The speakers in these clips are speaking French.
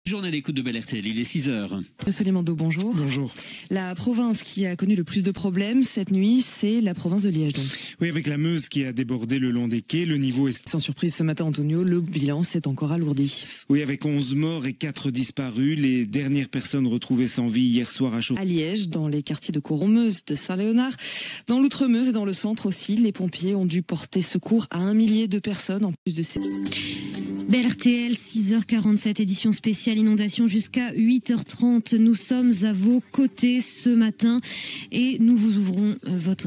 Journal écoute de Bel RTL, il est 6h. Monsieur Limando, bonjour. Bonjour. La province qui a connu le plus de problèmes cette nuit, c'est la province de Liège. Donc. Oui, avec la Meuse qui a débordé le long des quais, le niveau est... Sans surprise ce matin, Antonio, le bilan s'est encore alourdi. Oui, avec 11 morts et 4 disparus, les dernières personnes retrouvées sans vie hier soir à Chauffard. À Liège, dans les quartiers de Coron-Meuse, de Saint-Léonard, dans l'Outre-Meuse et dans le centre aussi, les pompiers ont dû porter secours à 1 millier de personnes en plus de ces... Bel RTL, 6h47, édition spéciale inondation jusqu'à 8h30. Nous sommes à vos côtés ce matin et nous vous ouvrons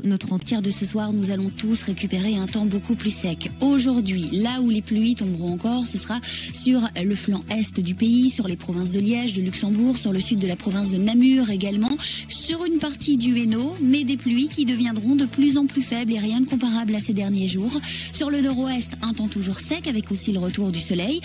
notre entière de ce soir. Nous allons tous récupérer un temps beaucoup plus sec. Aujourd'hui, là où les pluies tomberont encore, ce sera sur le flanc est du pays, sur les provinces de Liège, de Luxembourg, sur le sud de la province de Namur également, sur une partie du Hainaut, mais des pluies qui deviendront de plus en plus faibles et rien de comparable à ces derniers jours. Sur le nord-ouest, un temps toujours sec avec aussi le retour du soleil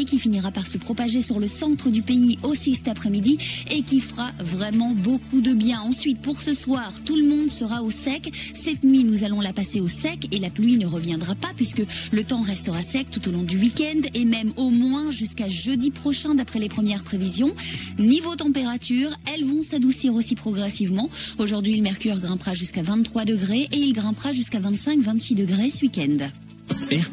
qui finira par se propager sur le centre du pays aussi cet après-midi et qui fera vraiment beaucoup de bien. Ensuite, pour ce soir, tout le monde sera au sec. Cette nuit, nous allons la passer au sec et la pluie ne reviendra pas puisque le temps restera sec tout au long du week-end et même au moins jusqu'à jeudi prochain d'après les premières prévisions. Niveau température, elles vont s'adoucir aussi progressivement. Aujourd'hui, le mercure grimpera jusqu'à 23 degrés et il grimpera jusqu'à 25-26 degrés ce week-end.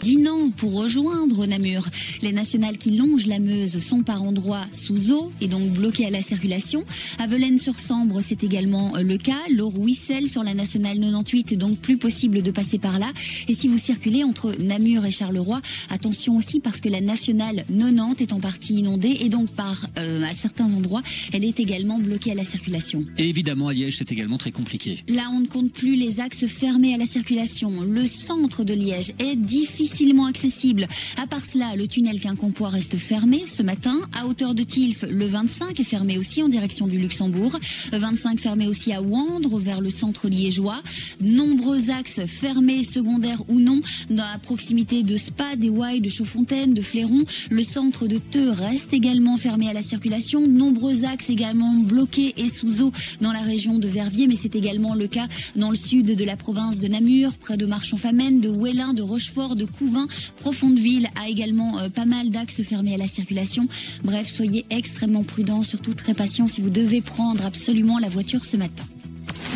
Dinan pour rejoindre Namur. Les nationales qui longent la Meuse sont par endroits sous eau et donc bloquées à la circulation. À Velaines-sur-Sambre, c'est également le cas. L'eau ruisselle sur la nationale 98, donc plus possible de passer par là. Et si vous circulez entre Namur et Charleroi, attention aussi parce que la nationale 90 est en partie inondée et donc à certains endroits, elle est également bloquée à la circulation. Et évidemment, à Liège, c'est également très compliqué. Là, on ne compte plus les axes fermés à la circulation. Le centre de Liège est difficilement accessible. À part cela, le tunnel Quincampoix reste fermé ce matin. À hauteur de Tilf, le 25 est fermé aussi en direction du Luxembourg. 25 fermé aussi à Wandre, vers le centre liégeois. Nombreux axes fermés, secondaires ou non, dans la proximité de Spa, d'Éouaille, de Chaudfontaine, de Fléron. Le centre de Theux reste également fermé à la circulation. Nombreux axes également bloqués et sous eau dans la région de Verviers, mais c'est également le cas dans le sud de la province de Namur, près de Marchand-Famenne, de Ouélin, de Rochefort, de Couvin. Profondeville a également pas mal d'axes fermés à la circulation. Bref, soyez extrêmement prudents, surtout très patients si vous devez prendre absolument la voiture ce matin.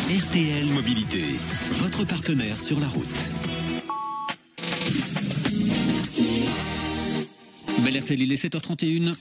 RTL Mobilité, votre partenaire sur la route. Bel RTL, il est 7h31.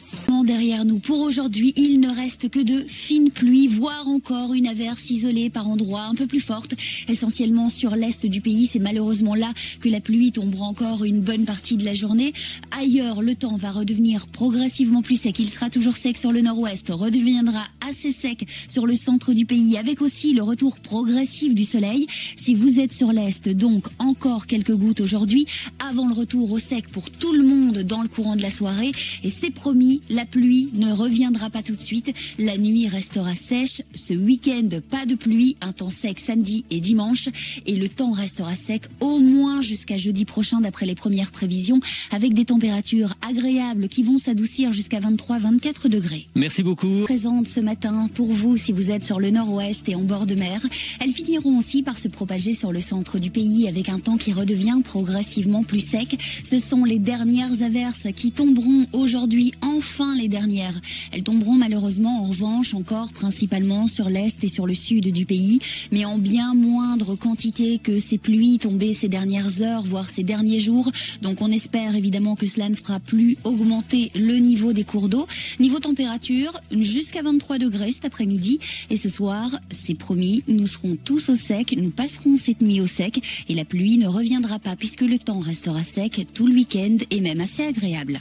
Derrière nous pour aujourd'hui, il ne reste que de fines pluies, voire encore une averse isolée par endroits un peu plus forte, essentiellement sur l'est du pays. C'est malheureusement là que la pluie tombera encore une bonne partie de la journée. Ailleurs, le temps va redevenir progressivement plus sec. Il sera toujours sec sur le nord-ouest, redeviendra assez sec sur le centre du pays, avec aussi le retour progressif du soleil. Si vous êtes sur l'est, donc encore quelques gouttes aujourd'hui, avant le retour au sec pour tout le monde dans le courant de la soirée. Et c'est promis, la pluie ne reviendra pas tout de suite. La nuit restera sèche. Ce week-end, pas de pluie. Un temps sec samedi et dimanche. Et le temps restera sec au moins jusqu'à jeudi prochain d'après les premières prévisions, avec des températures agréables qui vont s'adoucir jusqu'à 23-24 degrés. Merci beaucoup. Présente ce matin pour vous si vous êtes sur le nord-ouest et en bord de mer. Elles finiront aussi par se propager sur le centre du pays avec un temps qui redevient progressivement plus sec. Ce sont les dernières averses qui tomberont aujourd'hui, enfin les dernières. Elles tomberont malheureusement en revanche encore principalement sur l'est et sur le sud du pays, mais en bien moindre quantité que ces pluies tombées ces dernières heures, voire ces derniers jours. Donc on espère évidemment que cela ne fera plus augmenter le niveau des cours d'eau. Niveau température, jusqu'à 23 degrés cet après-midi. Et ce soir, c'est promis, nous serons tous au sec, nous passerons cette nuit au sec et la pluie ne reviendra pas puisque le temps restera sec tout le week-end et même assez agréable.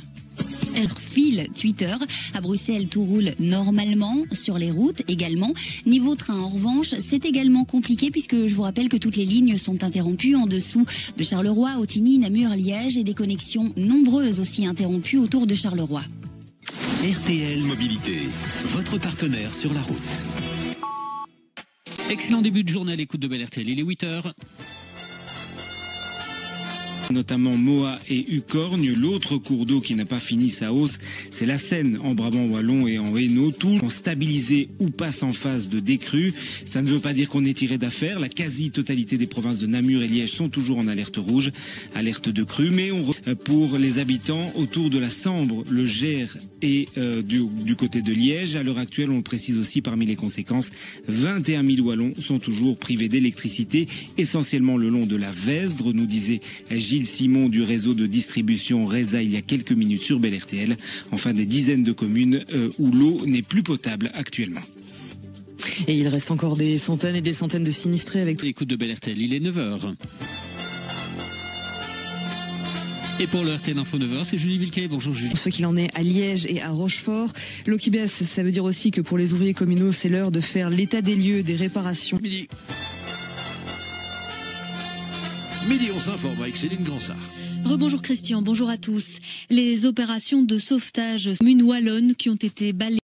Fil Twitter. À Bruxelles, tout roule normalement sur les routes également. Niveau train, en revanche, c'est également compliqué puisque je vous rappelle que toutes les lignes sont interrompues en dessous de Charleroi, Ottignies, Namur, Liège et des connexions nombreuses aussi interrompues autour de Charleroi. RTL Mobilité, votre partenaire sur la route. Excellent début de journée à l'écoute de Bel RTL, il est 8h. Notamment Moat et Ucorgne. L'autre cours d'eau qui n'a pas fini sa hausse, c'est la Seine en Brabant wallon et en Hainaut. Tous sont stabilisés ou passent en phase de décrue. Ça ne veut pas dire qu'on est tiré d'affaire. La quasi-totalité des provinces de Namur et Liège sont toujours en alerte rouge, alerte de crue. Mais pour les habitants autour de la Sambre, le Gers et du côté de Liège, à l'heure actuelle, on le précise aussi parmi les conséquences, 21 000 wallons sont toujours privés d'électricité, essentiellement le long de la Vesdre, nous disait Gilles Simon du réseau de distribution Reza il y a quelques minutes sur Bel RTL. Enfin, des dizaines de communes où l'eau n'est plus potable actuellement. Et il reste encore des centaines et des centaines de sinistrés avec tout. Écoute de Bel RTL, il est 9h. Et pour le RTL Info 9h, c'est Julie Vilquet. Bonjour Julie. Ce qu'il en est à Liège et à Rochefort. L'eau qui baisse, ça veut dire aussi que pour les ouvriers communaux, c'est l'heure de faire l'état des lieux, des réparations. Midi, on s'informe avec Céline Gansard. Rebonjour Christian, bonjour à tous. Les opérations de sauvetage wallonnes qui ont été balayées